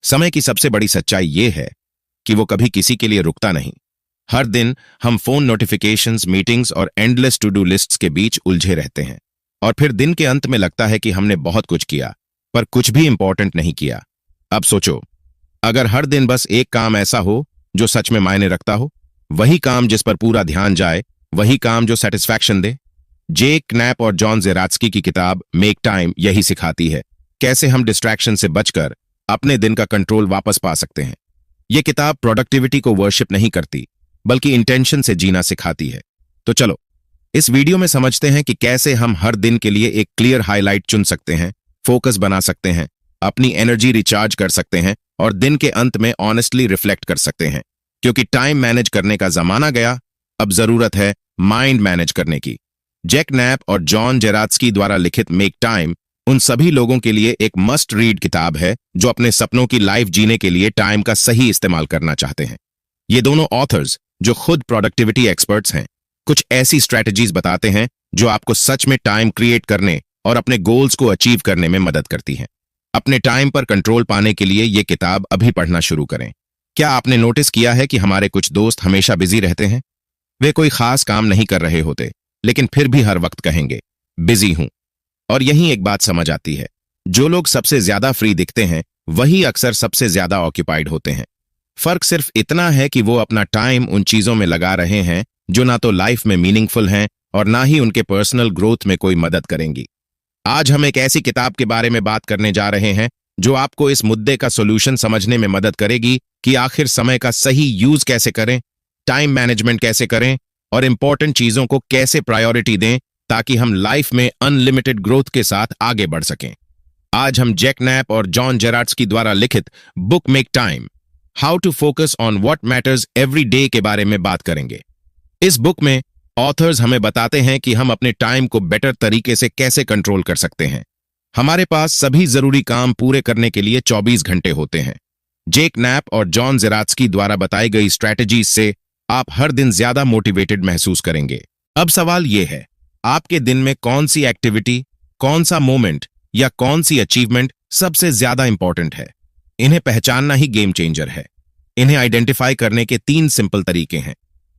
समय की सबसे बड़ी सच्चाई ये है कि वो कभी किसी के लिए रुकता नहीं। हर दिन हम फोन नोटिफिकेशंस, मीटिंग्स और एंडलेस टू डू लिस्ट्स के बीच उलझे रहते हैं और फिर दिन के अंत में लगता है कि हमने बहुत कुछ किया पर कुछ भी इंपॉर्टेंट नहीं किया। अब सोचो, अगर हर दिन बस एक काम ऐसा हो जो सच में मायने रखता हो, वही काम जिस पर पूरा ध्यान जाए, वही काम जो सेटिस्फैक्शन दे। जेक नैप और जॉन जेरात्स्की की किताब मेक टाइम यही सिखाती है, कैसे हम डिस्ट्रैक्शन से बचकर अपने दिन का कंट्रोल वापस पा सकते हैं। यह किताब प्रोडक्टिविटी को वर्शिप नहीं करती बल्कि इंटेंशन से जीना सिखाती है। तो चलो इस वीडियो में समझते हैं कि कैसे हम हर दिन के लिए एक क्लियर हाईलाइट चुन सकते हैं, फोकस बना सकते हैं, अपनी एनर्जी रिचार्ज कर सकते हैं और दिन के अंत में ऑनेस्टली रिफ्लेक्ट कर सकते हैं। क्योंकि टाइम मैनेज करने का जमाना गया, अब जरूरत है माइंड मैनेज करने की। जैक नैप और जॉन जेरात्स्की द्वारा लिखित मेक टाइम उन सभी लोगों के लिए एक मस्ट रीड किताब है जो अपने सपनों की लाइफ जीने के लिए टाइम का सही इस्तेमाल करना चाहते हैं। ये दोनों ऑथर्स, जो खुद प्रोडक्टिविटी एक्सपर्ट्स हैं, कुछ ऐसी स्ट्रैटेजीज बताते हैं जो आपको सच में टाइम क्रिएट करने और अपने गोल्स को अचीव करने में मदद करती हैं। अपने टाइम पर कंट्रोल पाने के लिए ये किताब अभी पढ़ना शुरू करें। क्या आपने नोटिस किया है कि हमारे कुछ दोस्त हमेशा बिजी रहते हैं? वे कोई खास काम नहीं कर रहे होते, लेकिन फिर भी हर वक्त कहेंगे बिजी हूं। और यही एक बात समझ आती है, जो लोग सबसे ज्यादा फ्री दिखते हैं वही अक्सर सबसे ज्यादा ऑक्यूपाइड होते हैं। फर्क सिर्फ इतना है कि वो अपना टाइम उन चीजों में लगा रहे हैं जो ना तो लाइफ में मीनिंगफुल हैं और ना ही उनके पर्सनल ग्रोथ में कोई मदद करेंगी। आज हम एक ऐसी किताब के बारे में बात करने जा रहे हैं जो आपको इस मुद्दे का सोल्यूशन समझने में मदद करेगी कि आखिर समय का सही यूज कैसे करें, टाइम मैनेजमेंट कैसे करें और इंपॉर्टेंट चीजों को कैसे प्रायोरिटी दें ताकि हम लाइफ में अनलिमिटेड ग्रोथ के साथ आगे बढ़ सकें। आज हम जैक नैप और जॉन जेरात्स्की द्वारा लिखित book make time, how to focus on what matters every day के बारे में बात करेंगे। इस बुक में ऑथर्स हमें बताते हैं कि हम अपने टाइम को बेटर तरीके से कैसे कंट्रोल कर सकते हैं। हमारे पास सभी जरूरी काम पूरे करने के लिए 24 घंटे होते हैं। जेक नैप और जॉन जेरात्स्की द्वारा बताई गई स्ट्रैटेजीज से आप हर दिन ज्यादा मोटिवेटेड महसूस करेंगे। अब सवाल यह है, आपके दिन में कौन सी एक्टिविटी, कौन सा मोमेंट या कौन सी अचीवमेंट सबसे ज्यादा इंपॉर्टेंट है? इन्हें पहचानना ही गेम चेंजर है। इन्हें आइडेंटिफाई करने के 3 सिंपल तरीके हैं।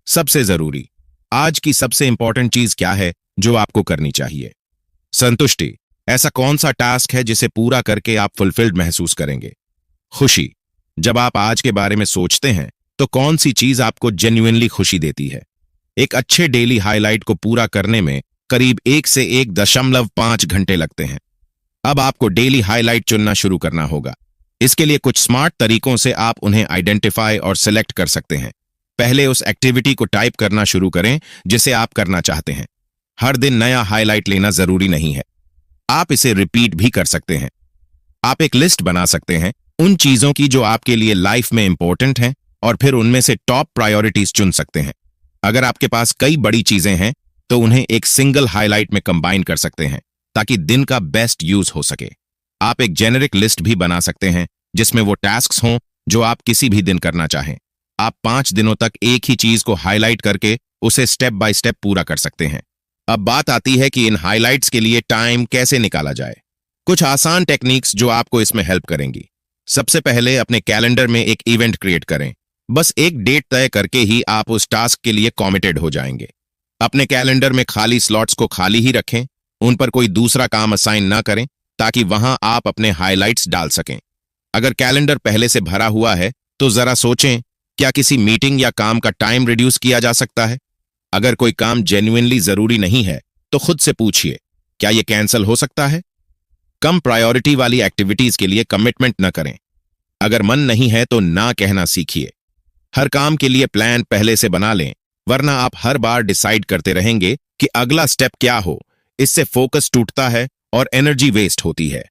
सबसे जरूरी, आज की सबसे इंपॉर्टेंट चीज क्या है जो आपको करनी चाहिए? संतुष्टि, ऐसा कौन सा टास्क है जिसे पूरा करके आप फुलफिल्ड महसूस करेंगे? खुशी, जब आप आज के बारे में सोचते हैं तो कौन सी चीज आपको जेन्युइनली खुशी देती है? एक अच्छे डेली हाईलाइट को पूरा करने में करीब 1 से 1.5 घंटे लगते हैं। अब आपको डेली हाईलाइट चुनना शुरू करना होगा। इसके लिए कुछ स्मार्ट तरीकों से आप उन्हें आइडेंटिफाई और सिलेक्ट कर सकते हैं। पहले उस एक्टिविटी को टाइप करना शुरू करें जिसे आप करना चाहते हैं। हर दिन नया हाईलाइट लेना जरूरी नहीं है, आप इसे रिपीट भी कर सकते हैं। आप एक लिस्ट बना सकते हैं उन चीजों की जो आपके लिए लाइफ में इंपॉर्टेंट हैं और फिर उनमें से टॉप प्रायोरिटीज चुन सकते हैं। अगर आपके पास कई बड़ी चीजें हैं तो उन्हें एक सिंगल हाईलाइट में कंबाइन कर सकते हैं ताकि दिन का बेस्ट यूज हो सके। आप एक जेनेरिक लिस्ट भी बना सकते हैं जिसमें वो टास्क्स हों जो आप किसी भी दिन करना चाहें। आप 5 दिनों तक एक ही चीज को हाईलाइट करके उसे स्टेप बाय स्टेप पूरा कर सकते हैं। अब बात आती है कि इन हाईलाइट्स के लिए टाइम कैसे निकाला जाए। कुछ आसान टेक्निक्स जो आपको इसमें हेल्प करेंगी। सबसे पहले अपने कैलेंडर में एक इवेंट क्रिएट करें। बस एक डेट तय करके ही आप उस टास्क के लिए कमिटेड हो जाएंगे। अपने कैलेंडर में खाली स्लॉट्स को खाली ही रखें, उन पर कोई दूसरा काम असाइन ना करें ताकि वहां आप अपने हाईलाइट्स डाल सकें। अगर कैलेंडर पहले से भरा हुआ है तो जरा सोचें, क्या किसी मीटिंग या काम का टाइम रिड्यूस किया जा सकता है? अगर कोई काम जेन्युइनली जरूरी नहीं है तो खुद से पूछिए, क्या यह कैंसिल हो सकता है? कम प्रायोरिटी वाली एक्टिविटीज के लिए कमिटमेंट न करें। अगर मन नहीं है तो ना कहना सीखिए। हर काम के लिए प्लान पहले से बना लें, वरना आप हर बार डिसाइड करते रहेंगे कि अगला स्टेप क्या हो। इससे फोकस टूटता है और एनर्जी वेस्ट होती है।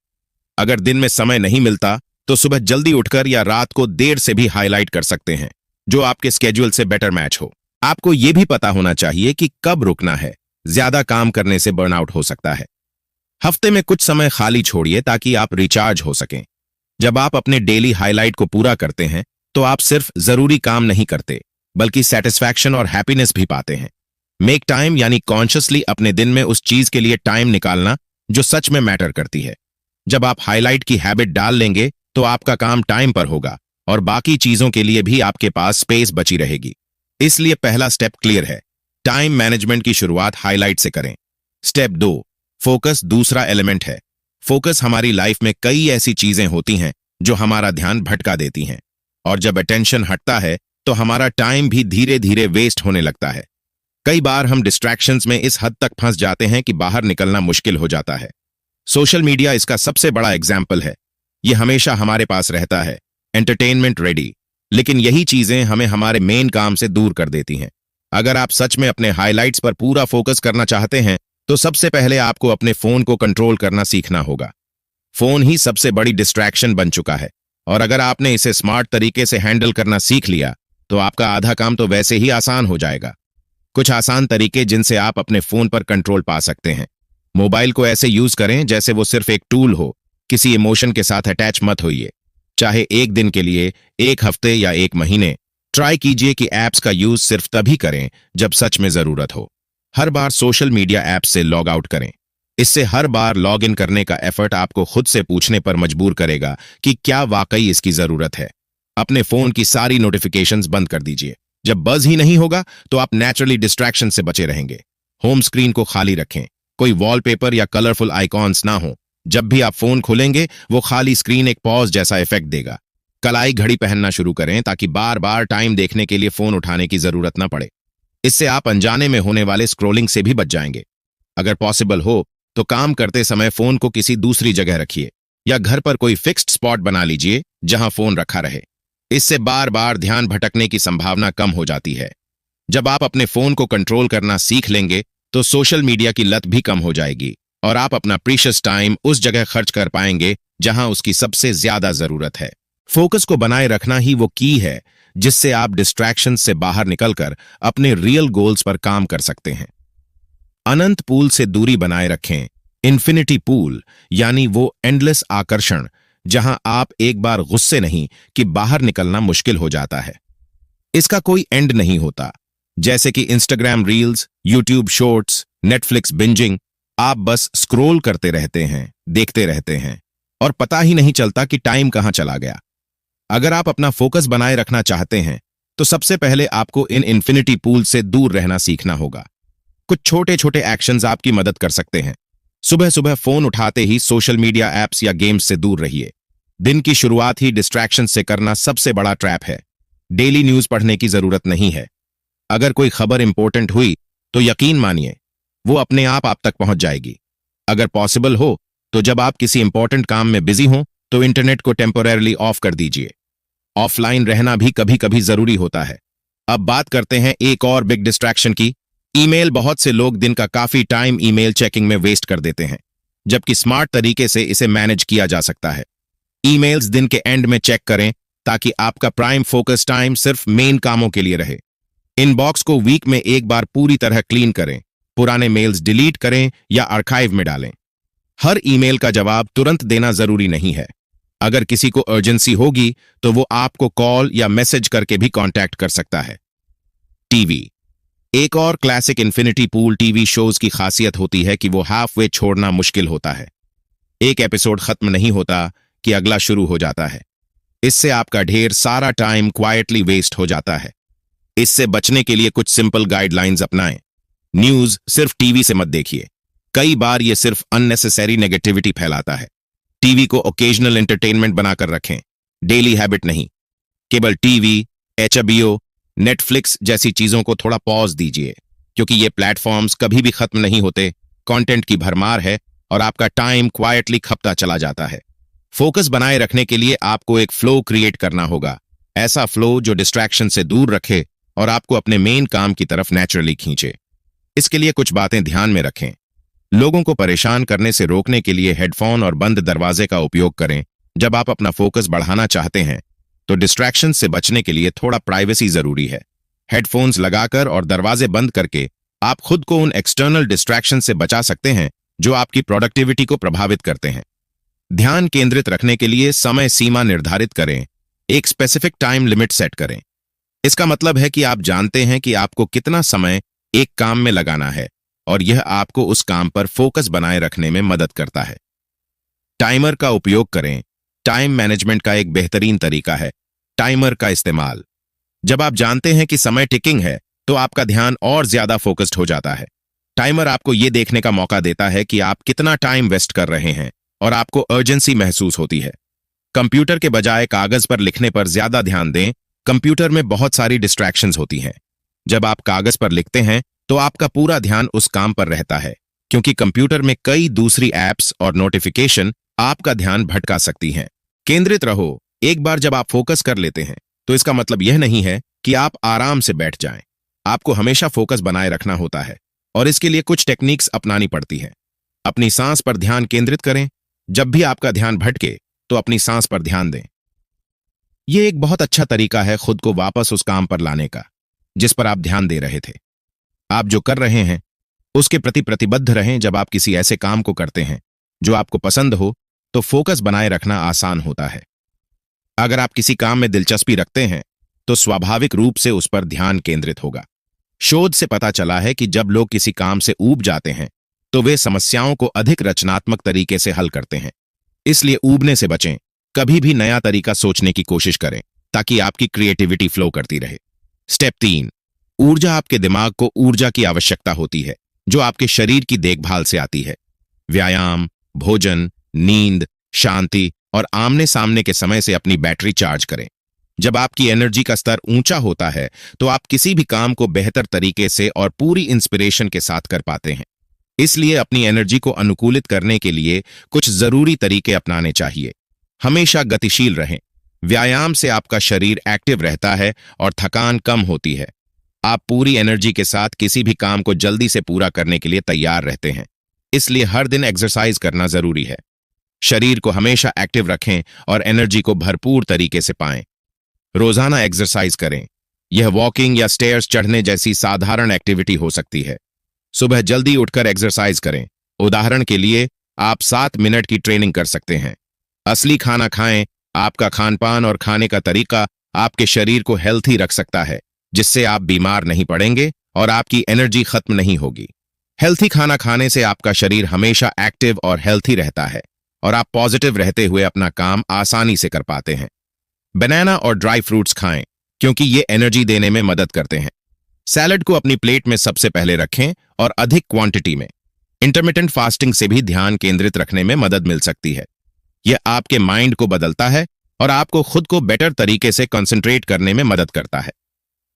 अगर दिन में समय नहीं मिलता तो सुबह जल्दी उठकर या रात को देर से भी हाईलाइट कर सकते हैं, जो आपके स्केड्यूल से बेटर मैच हो। आपको यह भी पता होना चाहिए कि कब रुकना है। ज्यादा काम करने से बर्नआउट हो सकता है। हफ्ते में कुछ समय खाली छोड़िए ताकि आप रिचार्ज हो सकें। जब आप अपने डेली हाईलाइट को पूरा करते हैं तो आप सिर्फ जरूरी काम नहीं करते बल्कि सेटिस्फैक्शन और हैप्पीनेस भी पाते हैं। मेक टाइम यानी कॉन्शियसली अपने दिन में उस चीज के लिए टाइम निकालना जो सच में मैटर करती है। जब आप हाईलाइट की हैबिट डाल लेंगे तो आपका काम टाइम पर होगा और बाकी चीजों के लिए भी आपके पास स्पेस बची रहेगी। इसलिए पहला स्टेप क्लियर है। टाइम मैनेजमेंट की शुरुआत हाईलाइट से करें। स्टेप 2, फोकस दूसरा एलिमेंट है। फोकस हमारी लाइफ में कई ऐसी चीजें होती हैं जो हमारा ध्यान भटका देती हैं, और जब अटेंशन हटता है तो हमारा टाइम भी धीरे धीरे वेस्ट होने लगता है। कई बार हम डिस्ट्रैक्शंस में इस हद तक फंस जाते हैं कि बाहर निकलना मुश्किल हो जाता है। सोशल मीडिया इसका सबसे बड़ा एग्जाम्पल है। ये हमेशा हमारे पास रहता है, एंटरटेनमेंट रेडी, लेकिन यही चीजें हमें हमारे मेन काम से दूर कर देती हैं। अगर आप सच में अपने हाइलाइट्स पर पूरा फोकस करना चाहते हैं तो सबसे पहले आपको अपने फोन को कंट्रोल करना सीखना होगा। फोन ही सबसे बड़ी डिस्ट्रैक्शन बन चुका है, और अगर आपने इसे स्मार्ट तरीके से हैंडल करना सीख लिया तो आपका आधा काम तो वैसे ही आसान हो जाएगा। कुछ आसान तरीके जिनसे आप अपने फोन पर कंट्रोल पा सकते हैं। मोबाइल को ऐसे यूज करें जैसे वो सिर्फ एक टूल हो, किसी इमोशन के साथ अटैच मत होइए। चाहे एक दिन के लिए, एक हफ्ते या एक महीने, ट्राई कीजिए कि ऐप्स का यूज सिर्फ तभी करें जब सच में जरूरत हो। हर बार सोशल मीडिया ऐप से लॉग आउट करें। इससे हर बार लॉग इन करने का एफर्ट आपको खुद से पूछने पर मजबूर करेगा कि क्या वाकई इसकी जरूरत है। अपने फोन की सारी नोटिफिकेशंस बंद कर दीजिए। जब बज ही नहीं होगा तो आप नेचुरली डिस्ट्रैक्शन से बचे रहेंगे। होम स्क्रीन को खाली रखें, कोई वॉलपेपर या कलरफुल आइकॉन्स ना हो। जब भी आप फोन खोलेंगे वो खाली स्क्रीन एक पॉज जैसा इफेक्ट देगा। कलाई घड़ी पहनना शुरू करें ताकि बार बार टाइम देखने के लिए फोन उठाने की जरूरत ना पड़े। इससे आप अनजाने में होने वाले स्क्रोलिंग से भी बच जाएंगे। अगर पॉसिबल हो तो काम करते समय फोन को किसी दूसरी जगह रखिए या घर पर कोई फिक्स्ड स्पॉट बना लीजिए जहां फोन रखा रहे। इससे बार बार ध्यान भटकने की संभावना कम हो जाती है। जब आप अपने फोन को कंट्रोल करना सीख लेंगे तो सोशल मीडिया की लत भी कम हो जाएगी और आप अपना प्रीशियस टाइम उस जगह खर्च कर पाएंगे जहां उसकी सबसे ज्यादा जरूरत है। फोकस को बनाए रखना ही वो की है जिससे आप डिस्ट्रैक्शन से बाहर निकलकर अपने रियल गोल्स पर काम कर सकते हैं। अनंत पूल से दूरी बनाए रखें। इन्फिनिटी पूल यानी वो एंडलेस आकर्षण जहां आप एक बार गुस्से नहीं कि बाहर निकलना मुश्किल हो जाता है। इसका कोई एंड नहीं होता। जैसे कि Instagram reels, YouTube shorts, Netflix bingeing, आप बस स्क्रॉल करते रहते हैं, देखते रहते हैं और पता ही नहीं चलता कि टाइम कहां चला गया। अगर आप अपना फोकस बनाए रखना चाहते हैं तो सबसे पहले आपको इन इन्फिनिटी पूल से दूर रहना सीखना होगा। कुछ छोटे छोटे एक्शंस आपकी मदद कर सकते हैं। सुबह सुबह फोन उठाते ही सोशल मीडिया ऐप्स या गेम्स से दूर रहिए। दिन की शुरुआत ही डिस्ट्रैक्शन से करना सबसे बड़ा ट्रैप है। डेली न्यूज पढ़ने की जरूरत नहीं है। अगर कोई खबर इंपॉर्टेंट हुई तो यकीन मानिए वो अपने आप तक पहुंच जाएगी। अगर पॉसिबल हो तो जब आप किसी इंपॉर्टेंट काम में बिजी हो तो इंटरनेट को टेम्पोरेरली ऑफ कर दीजिए। ऑफलाइन रहना भी कभी कभी जरूरी होता है। अब बात करते हैं एक और बिग डिस्ट्रैक्शन की, ईमेल। बहुत से लोग दिन का काफी टाइम ईमेल चेकिंग में वेस्ट कर देते हैं, जबकि स्मार्ट तरीके से इसे मैनेज किया जा सकता है। ईमेल्स दिन के एंड में चेक करें ताकि आपका प्राइम फोकस टाइम सिर्फ मेन कामों के लिए रहे। इनबॉक्स को वीक में एक बार पूरी तरह क्लीन करें। पुराने मेल्स डिलीट करें या आर्काइव में डालें। हर ईमेल का जवाब तुरंत देना जरूरी नहीं है। अगर किसी को अर्जेंसी होगी तो वो आपको कॉल या मैसेज करके भी कांटेक्ट कर सकता है। टीवी। एक और classic infinity pool TV shows की खासियत होती है कि वो हाफ वे छोड़ना मुश्किल होता है। एक एपिसोड खत्म नहीं होता कि अगला शुरू हो जाता है। इससे आपका ढेर सारा टाइम क्वाइटली वेस्ट हो जाता है। इससे बचने के लिए कुछ सिंपल गाइडलाइंस अपनाएं। न्यूज सिर्फ टीवी से मत देखिए। कई बार ये सिर्फ अननेसेसरी नेगेटिविटी फैलाता है। टीवी को ओकेजनल एंटरटेनमेंट बनाकर रखें, डेली हैबिट नहीं। केवल टीवी, HBO, नेटफ्लिक्स जैसी चीजों को थोड़ा पॉज दीजिए, क्योंकि ये प्लेटफॉर्म्स कभी भी खत्म नहीं होते। कंटेंट की भरमार है और आपका टाइम क्वाइटली खपता चला जाता है। फोकस बनाए रखने के लिए आपको एक फ्लो क्रिएट करना होगा। ऐसा फ्लो जो डिस्ट्रैक्शन से दूर रखे और आपको अपने मेन काम की तरफ नेचुरली खींचे। इसके लिए कुछ बातें ध्यान में रखें। लोगों को परेशान करने से रोकने के लिए हेडफोन और बंद दरवाजे का उपयोग करें। जब आप अपना फोकस बढ़ाना चाहते हैं तो डिस्ट्रैक्शन से बचने के लिए थोड़ा प्राइवेसी जरूरी है। हेडफोन्स लगाकर और दरवाजे बंद करके आप खुद को उन एक्सटर्नल डिस्ट्रैक्शन से बचा सकते हैं जो आपकी प्रोडक्टिविटी को प्रभावित करते हैं। ध्यान केंद्रित रखने के लिए समय सीमा निर्धारित करें। एक स्पेसिफिक टाइम लिमिट सेट करें। इसका मतलब है कि आप जानते हैं कि आपको कितना समय एक काम में लगाना है और यह आपको उस काम पर फोकस बनाए रखने में मदद करता है। टाइमर का उपयोग करें। टाइम मैनेजमेंट का एक बेहतरीन तरीका है टाइमर का इस्तेमाल। जब आप जानते हैं कि समय टिकिंग है तो आपका ध्यान और ज्यादा फोकस्ड हो जाता है। टाइमर आपको यह देखने का मौका देता है कि आप कितना टाइम वेस्ट कर रहे हैं और आपको अर्जेंसी महसूस होती है। कंप्यूटर के बजाय कागज पर लिखने पर ज्यादा ध्यान दें। कंप्यूटर में बहुत सारी डिस्ट्रैक्शंस होती हैं। जब आप कागज पर लिखते हैं तो आपका पूरा ध्यान उस काम पर रहता है, क्योंकि कंप्यूटर में कई दूसरी ऐप्स और नोटिफिकेशन आपका ध्यान भटका सकती हैं। केंद्रित रहो। एक बार जब आप फोकस कर लेते हैं तो इसका मतलब यह नहीं है कि आप आराम से बैठ जाएं। आपको हमेशा फोकस बनाए रखना होता है और इसके लिए कुछ टेक्निक्स अपनानी पड़ती हैं। अपनी सांस पर ध्यान केंद्रित करें। जब भी आपका ध्यान भटके तो अपनी सांस पर ध्यान दें। यह एक बहुत अच्छा तरीका है खुद को वापस उस काम पर लाने का जिस पर आप ध्यान दे रहे थे। आप जो कर रहे हैं उसके प्रति प्रतिबद्ध रहें। जब आप किसी ऐसे काम को करते हैं जो आपको पसंद हो तो फोकस बनाए रखना आसान होता है। अगर आप किसी काम में दिलचस्पी रखते हैं तो स्वाभाविक रूप से उस पर ध्यान केंद्रित होगा। शोध से पता चला है कि जब लोग किसी काम से ऊब जाते हैं तो वे समस्याओं को अधिक रचनात्मक तरीके से हल करते हैं। इसलिए ऊबने से बचें। कभी भी नया तरीका सोचने की कोशिश करें ताकि आपकी क्रिएटिविटी फ्लो करती रहे। स्टेप 3, ऊर्जा। आपके दिमाग को ऊर्जा की आवश्यकता होती है जो आपके शरीर की देखभाल से आती है। व्यायाम, भोजन, नींद, शांति और आमने सामने के समय से अपनी बैटरी चार्ज करें। जब आपकी एनर्जी का स्तर ऊंचा होता है तो आप किसी भी काम को बेहतर तरीके से और पूरी इंस्पिरेशन के साथ कर पाते हैं। इसलिए अपनी एनर्जी को अनुकूलित करने के लिए कुछ जरूरी तरीके अपनाने चाहिए। हमेशा गतिशील रहें। व्यायाम से आपका शरीर एक्टिव रहता है और थकान कम होती है। आप पूरी एनर्जी के साथ किसी भी काम को जल्दी से पूरा करने के लिए तैयार रहते हैं। इसलिए हर दिन एक्सरसाइज करना जरूरी है। शरीर को हमेशा एक्टिव रखें और एनर्जी को भरपूर तरीके से पाएं। रोजाना एक्सरसाइज करें। यह वॉकिंग या स्टेयर्स चढ़ने जैसी साधारण एक्टिविटी हो सकती है। सुबह जल्दी उठकर एक्सरसाइज करें। उदाहरण के लिए आप 7 मिनट की ट्रेनिंग कर सकते हैं। असली खाना खाएं। आपका खानपान और खाने का तरीका आपके शरीर को हेल्थी रख सकता है, जिससे आप बीमार नहीं पड़ेंगे और आपकी एनर्जी खत्म नहीं होगी। हेल्थी खाना खाने से आपका शरीर हमेशा एक्टिव और हेल्थी रहता है और आप पॉजिटिव रहते हुए अपना काम आसानी से कर पाते हैं। बनाना और ड्राई फ्रूट्स खाएं क्योंकि ये एनर्जी देने में मदद करते हैं। सैलड को अपनी प्लेट में सबसे पहले रखें और अधिक क्वांटिटी में। इंटरमिटेंट फास्टिंग से भी ध्यान केंद्रित रखने में मदद मिल सकती है। यह आपके माइंड को बदलता है और आपको खुद को बेटर तरीके से कंसंट्रेट करने में मदद करता है।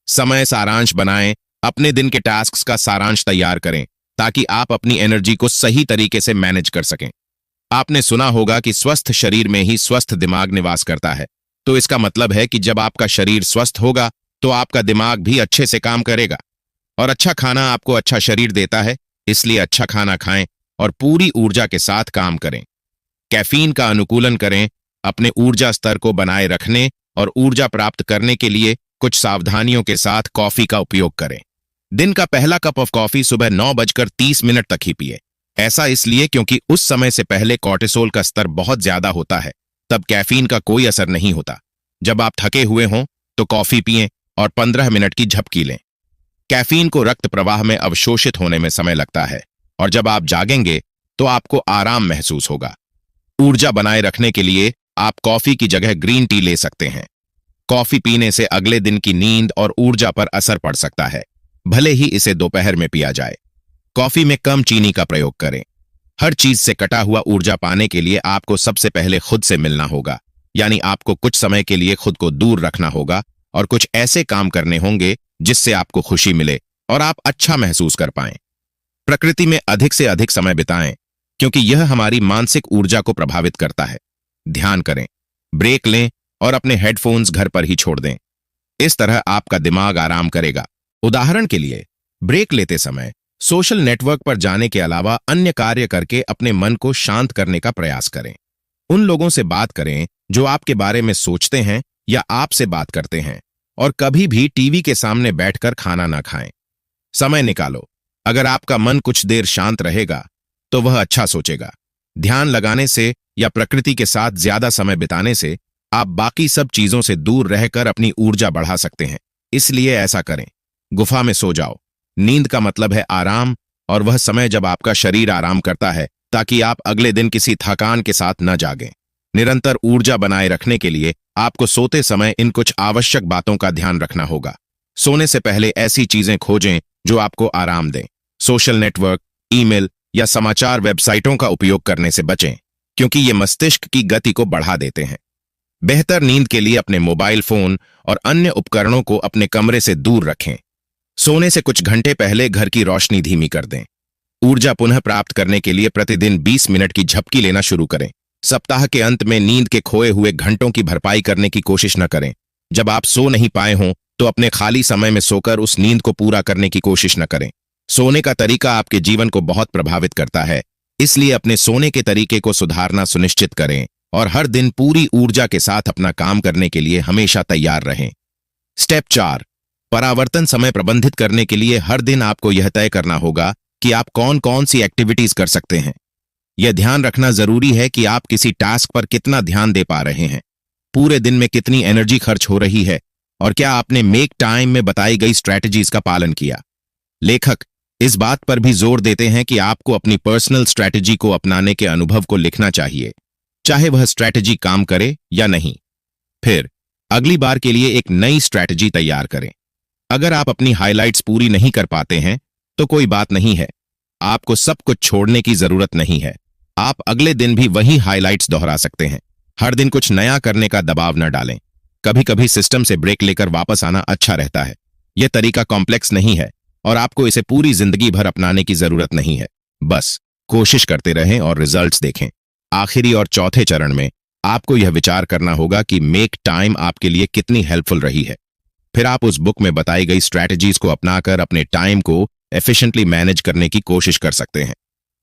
समय सारांश बनाएं। अपने दिन के टास्क्स का सारांश तैयार करें ताकि आप अपनी एनर्जी को सही तरीके से मैनेज कर सकें। आपने सुना होगा कि स्वस्थ शरीर में ही स्वस्थ दिमाग निवास करता है। तो इसका मतलब है कि जब आपका शरीर स्वस्थ होगा तो आपका दिमाग भी अच्छे से काम करेगा। और अच्छा खाना आपको अच्छा शरीर देता है, इसलिए अच्छा खाना खाएं और पूरी ऊर्जा के साथ काम करें। कैफीन का अनुकूलन करें। अपने ऊर्जा स्तर को बनाए रखने और ऊर्जा प्राप्त करने के लिए कुछ सावधानियों के साथ कॉफी का उपयोग करें। दिन का पहला कप ऑफ कॉफी सुबह 9:30 तक ही पिए। ऐसा इसलिए क्योंकि उस समय से पहले कॉर्टिसोल का स्तर बहुत ज्यादा होता है, तब कैफीन का कोई असर नहीं होता। जब आप थके हुए हों तो कॉफी पिएं और 15 मिनट की झपकी लें। कैफीन को रक्त प्रवाह में अवशोषित होने में समय लगता है और जब आप जागेंगे तो आपको आराम महसूस होगा। ऊर्जा बनाए रखने के लिए आप कॉफी की जगह ग्रीन टी ले सकते हैं। कॉफी पीने से अगले दिन की नींद और ऊर्जा पर असर पड़ सकता है, भले ही इसे दोपहर में पिया जाए। कॉफी में कम चीनी का प्रयोग करें। हर चीज से कटा हुआ ऊर्जा पाने के लिए आपको सबसे पहले खुद से मिलना होगा, यानी आपको कुछ समय के लिए खुद को दूर रखना होगा और कुछ ऐसे काम करने होंगे जिससे आपको खुशी मिले और आप अच्छा महसूस कर पाएं। प्रकृति में अधिक से अधिक समय बिताएं क्योंकि यह हमारी मानसिक ऊर्जा को प्रभावित करता है। ध्यान करें, ब्रेक लें और अपने हेडफोन्स घर पर ही छोड़ दें। इस तरह आपका दिमाग आराम करेगा। उदाहरण के लिए, ब्रेक लेते समय सोशल नेटवर्क पर जाने के अलावा अन्य कार्य करके अपने मन को शांत करने का प्रयास करें। उन लोगों से बात करें जो आपके बारे में सोचते हैं या आपसे बात करते हैं, और कभी भी टीवी के सामने बैठकर खाना ना खाएं। समय निकालो। अगर आपका मन कुछ देर शांत रहेगा तो वह अच्छा सोचेगा। ध्यान लगाने से या प्रकृति के साथ ज्यादा समय बिताने से आप बाकी सब चीजों से दूर रहकर अपनी ऊर्जा बढ़ा सकते हैं। इसलिए ऐसा करें। गुफा में सो जाओ। नींद का मतलब है आराम, और वह समय जब आपका शरीर आराम करता है ताकि आप अगले दिन किसी थकान के साथ न जागें। निरंतर ऊर्जा बनाए रखने के लिए आपको सोते समय इन कुछ आवश्यक बातों का ध्यान रखना होगा। सोने से पहले ऐसी चीजें खोजें जो आपको आराम दें। सोशल नेटवर्क, ईमेल या समाचार वेबसाइटों का उपयोग करने से बचें, क्योंकि ये मस्तिष्क की गति को बढ़ा देते हैं। बेहतर नींद के लिए अपने मोबाइल फोन और अन्य उपकरणों को अपने कमरे से दूर रखें। सोने से कुछ घंटे पहले घर की रोशनी धीमी कर दें। ऊर्जा पुनः प्राप्त करने के लिए प्रतिदिन 20 मिनट की झपकी लेना शुरू करें। सप्ताह के अंत में नींद के खोए हुए घंटों की भरपाई करने की कोशिश न करें। जब आप सो नहीं पाए हों तो अपने खाली समय में सोकर उस नींद को पूरा करने की कोशिश न करें। सोने का तरीका आपके जीवन को बहुत प्रभावित करता है, इसलिए अपने सोने के तरीके को सुधारना सुनिश्चित करें और हर दिन पूरी ऊर्जा के साथ अपना काम करने के लिए हमेशा तैयार रहें। स्टेप 4, परावर्तन समय प्रबंधित करने के लिए हर दिन आपको यह तय करना होगा कि आप कौन कौन सी एक्टिविटीज कर सकते हैं। यह ध्यान रखना जरूरी है कि आप किसी टास्क पर कितना ध्यान दे पा रहे हैं, पूरे दिन में कितनी एनर्जी खर्च हो रही है और क्या आपने मेक टाइम में बताई गई स्ट्रैटेजीज का पालन किया। लेखक इस बात पर भी जोर देते हैं कि आपको अपनी पर्सनल स्ट्रैटेजी को अपनाने के अनुभव को लिखना चाहिए, चाहे वह स्ट्रैटेजी काम करे या नहीं। फिर अगली बार के लिए एक नई स्ट्रैटेजी तैयार करें। अगर आप अपनी हाइलाइट्स पूरी नहीं कर पाते हैं तो कोई बात नहीं है, आपको सब कुछ छोड़ने की जरूरत नहीं है। आप अगले दिन भी वही हाइलाइट्स दोहरा सकते हैं। हर दिन कुछ नया करने का दबाव न डालें। कभी कभी सिस्टम से ब्रेक लेकर वापस आना अच्छा रहता है। यह तरीका कॉम्प्लेक्स नहीं है और आपको इसे पूरी जिंदगी भर अपनाने की जरूरत नहीं है। बस कोशिश करते रहें और रिजल्ट्स देखें। आखिरी और चौथे चरण में आपको यह विचार करना होगा कि मेक टाइम आपके लिए कितनी हेल्पफुल रही है। फिर आप उस बुक में बताई गई स्ट्रैटेजीज को अपनाकर अपने टाइम को एफिशिएंटली मैनेज करने की कोशिश कर सकते हैं।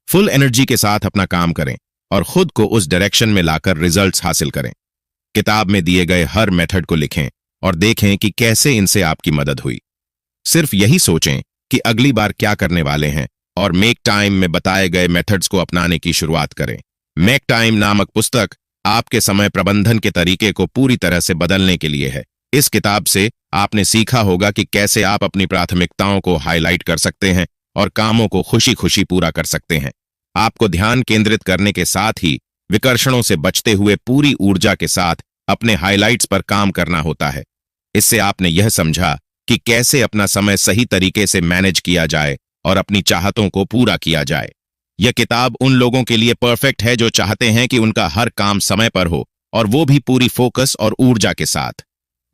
फुल एनर्जी के साथ अपना काम करें और खुद को उस डायरेक्शन में लाकर रिजल्ट्स हासिल करें। किताब में दिए गए हर मेथड को लिखें और देखें कि कैसे इनसे आपकी मदद हुई। सिर्फ यही सोचें कि अगली बार क्या करने वाले हैं और मेक टाइम में बताए गए मेथड्स को अपनाने की शुरुआत करें। मेक टाइम नामक पुस्तक आपके समय प्रबंधन के तरीके को पूरी तरह से बदलने के लिए है। इस किताब से आपने सीखा होगा कि कैसे आप अपनी प्राथमिकताओं को हाईलाइट कर सकते हैं और कामों को खुशी खुशी पूरा कर सकते हैं। आपको ध्यान केंद्रित करने के साथ ही विकर्षणों से बचते हुए पूरी ऊर्जा के साथ अपने हाइलाइट्स पर काम करना होता है। इससे आपने यह समझा कि कैसे अपना समय सही तरीके से मैनेज किया जाए और अपनी चाहतों को पूरा किया जाए। यह किताब उन लोगों के लिए परफेक्ट है जो चाहते हैं कि उनका हर काम समय पर हो और वो भी पूरी फोकस और ऊर्जा के साथ।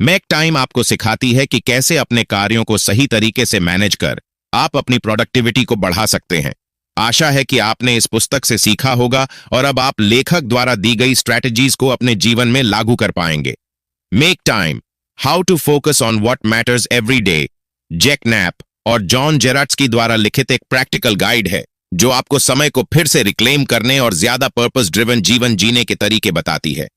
मेक टाइम आपको सिखाती है कि कैसे अपने कार्यों को सही तरीके से मैनेज कर आप अपनी प्रोडक्टिविटी को बढ़ा सकते हैं। आशा है कि आपने इस पुस्तक से सीखा होगा और अब आप लेखक द्वारा दी गई स्ट्रैटेजीज को अपने जीवन में लागू कर पाएंगे। Make time, how to focus on what matters every day, Jake Knapp और जॉन जेराट्स्की द्वारा लिखित एक प्रैक्टिकल गाइड है जो आपको समय को फिर से रिक्लेम करने और ज्यादा पर्पस ड्रिवन जीवन जीने के तरीके बताती है।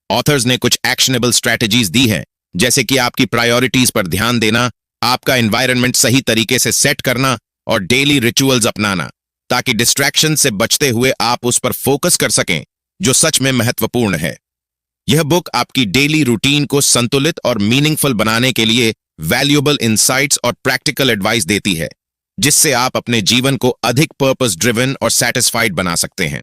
ऑथर्स ने कुछ एक्शनेबल स्ट्रैटेजीज दी हैं, जैसे कि आपकी प्रायोरिटीज पर ध्यान देना, आपका एनवायरनमेंट सही तरीके से सेट करना और डेली रिचुअल्स अपनाना, ताकि डिस्ट्रैक्शन से बचते हुए आप उस पर फोकस कर सकें जो सच में महत्वपूर्ण है। यह बुक आपकी डेली रूटीन को संतुलित और मीनिंगफुल बनाने के लिए वैल्यूएबल इंसाइट्स और प्रैक्टिकल एडवाइस देती है, जिससे आप अपने जीवन को अधिक पर्पस ड्रिवन और सैटिस्फाइड बना सकते हैं।